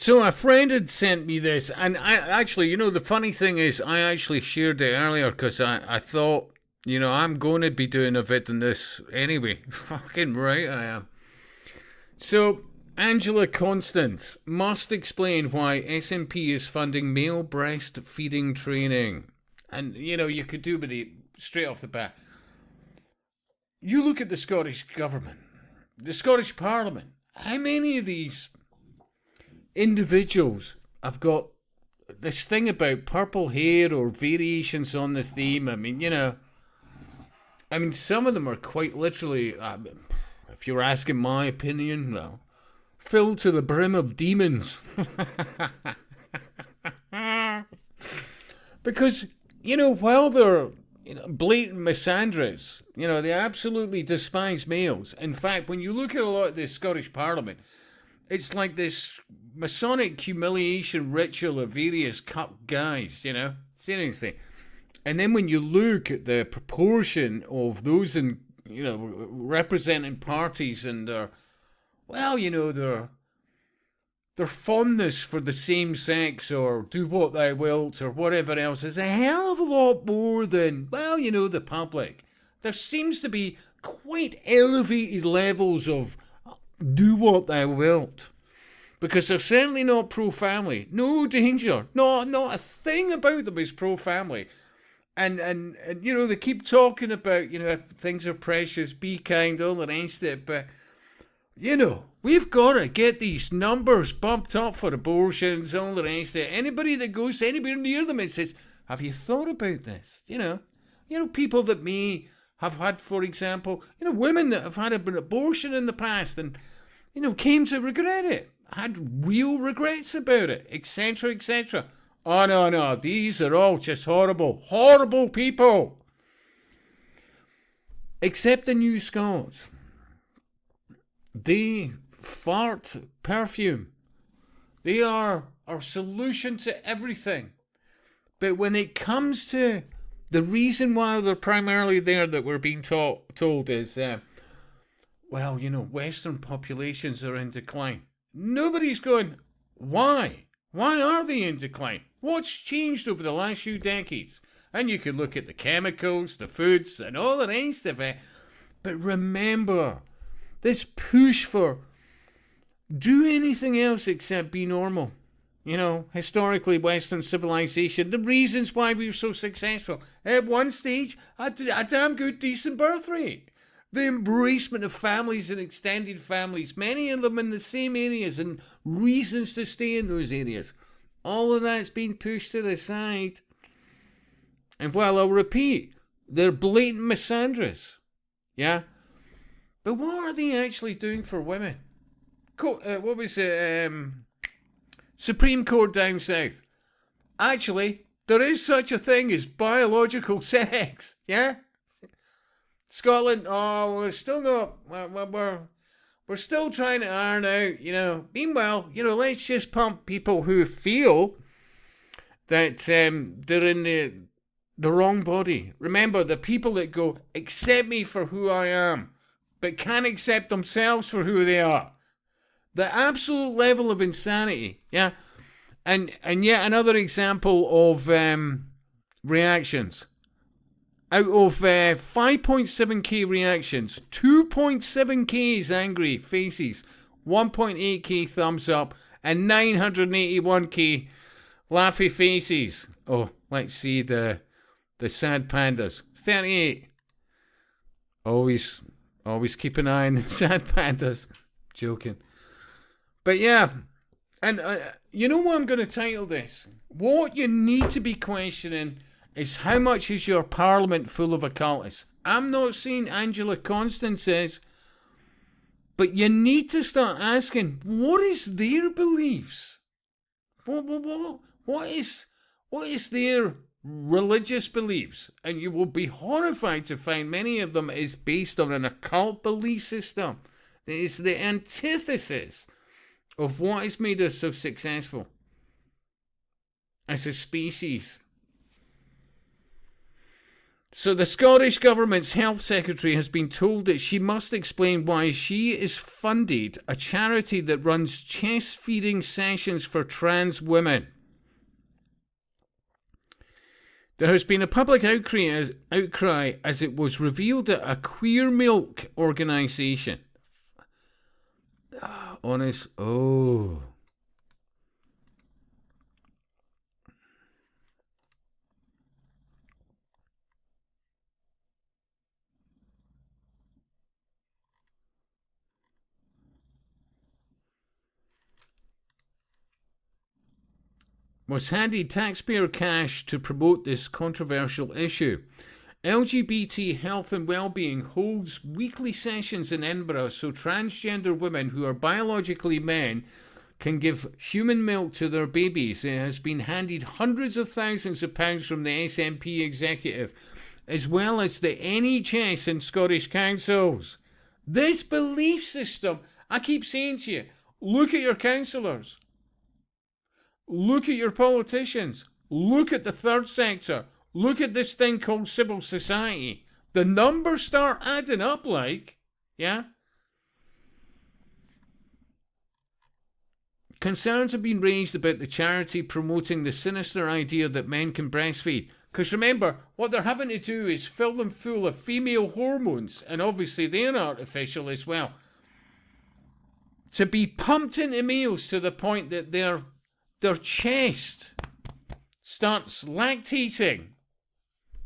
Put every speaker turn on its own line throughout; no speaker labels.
So a friend had sent me this, and I actually, the funny thing is, I actually shared it earlier because I thought, I'm going to be doing a vid on this anyway. Fucking right I am. So, Angela Constance must explain why SNP is funding male breastfeeding training. And, you could do with it straight off the bat. You look at the Scottish government, the Scottish Parliament. How many of these individuals have got this thing about purple hair or variations on the theme? I mean, some of them are quite literally, if you're asking my opinion, well, filled to the brim of demons. Because, while they're blatant misandries, they absolutely despise males. In fact, when you look at a lot of the Scottish Parliament, it's like this Masonic humiliation ritual of various cup guys, seriously. And then when you look at the proportion of those in, representing parties and their fondness for the same sex or do what thou wilt or whatever else is a hell of a lot more than, the public. There seems to be quite elevated levels of do what thou wilt. Because they're certainly not pro-family. No danger. Not a thing about them is pro-family. And they keep talking about, things are precious, be kind, all the rest of it. But, we've got to get these numbers bumped up for abortions, all the rest of it. Anybody that goes anywhere near them and says, have you thought about this? People that may have had, for example, women that have had an abortion in the past and, came to regret it. Had real regrets about it, etc., etc. Oh, no, these are all just horrible, horrible people. Except the New Scots. They fart perfume. They are our solution to everything. But when it comes to the reason why they're primarily there that we're being told is, Western populations are in decline. Nobody's going, why? Why are they in decline? What's changed over the last few decades? And you could look at the chemicals, the foods, and all the rest of it. But remember, this push for do anything else except be normal. Historically, Western civilization, the reasons why we were so successful. At one stage, a damn good, decent birth rate. The embracement of families and extended families, many of them in the same areas and reasons to stay in those areas. All of that's been pushed to the side. And while I'll repeat, they're blatant misandries. Yeah? But what are they actually doing for women? What was it? Supreme Court down south. Actually, there is such a thing as biological sex. Yeah? Scotland, we're still not, we're still trying to iron out, Meanwhile, let's just pump people who feel that they're in the wrong body. Remember, the people that go, accept me for who I am, but can't accept themselves for who they are. The absolute level of insanity, yeah? And yet another example of reactions. Out of 5.7k reactions, 2.7k is angry faces, 1.8k thumbs up, and 981k laughy faces. Oh, let's see the sad pandas. 38. Always keep an eye on the sad pandas. Joking. But yeah, and you know what I'm going to title this? What you need to be questioning is how much is your parliament full of occultists? I'm not saying Angela Constance is, but you need to start asking, what is their beliefs? What is their religious beliefs? And you will be horrified to find many of them is based on an occult belief system. It is the antithesis of what has made us so successful as a species. So the Scottish Government's Health Secretary has been told that she must explain why she is funded a charity that runs chest feeding sessions for trans women. There has been a public outcry as it was revealed that a queer milk organisation... was handed taxpayer cash to promote this controversial issue. LGBT Health and Wellbeing holds weekly sessions in Edinburgh so transgender women who are biologically men can give human milk to their babies. It has been handed hundreds of thousands of pounds from the SNP executive, as well as the NHS and Scottish councils. This belief system, I keep saying to you, look at your councillors. Look at your politicians. Look at the third sector. Look at this thing called civil society. The numbers start adding up yeah? Concerns have been raised about the charity promoting the sinister idea that men can breastfeed. Because remember, what they're having to do is fill them full of female hormones, and obviously they're artificial as well, to be pumped into males to the point that their chest starts lactating.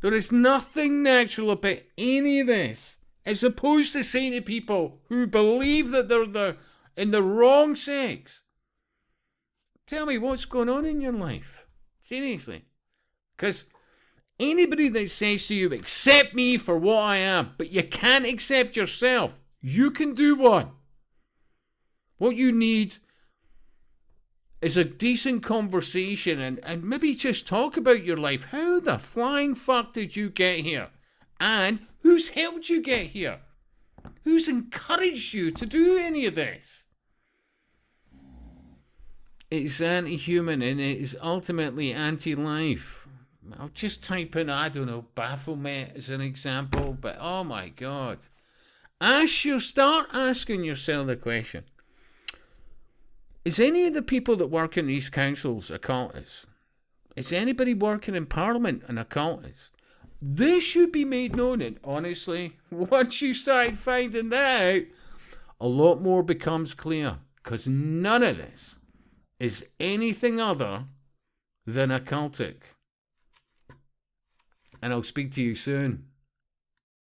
There is nothing natural about any of this, as opposed to saying to people who believe that they're in the wrong sex, tell me what's going on in your life. Seriously. Because anybody that says to you, accept me for what I am, but you can't accept yourself, you can do one. What you need is a decent conversation and maybe just talk about your life. How the flying fuck did you get here? And who's helped you get here? Who's encouraged you to do any of this? It's anti-human and it is ultimately anti-life. I'll just type in, I don't know, Baphomet as an example, but oh my God. Start asking yourself the question. Is any of the people that work in these councils occultists? Is anybody working in Parliament an occultist? This should be made known, and honestly, once you start finding that out, a lot more becomes clear, because none of this is anything other than occultic. And I'll speak to you soon.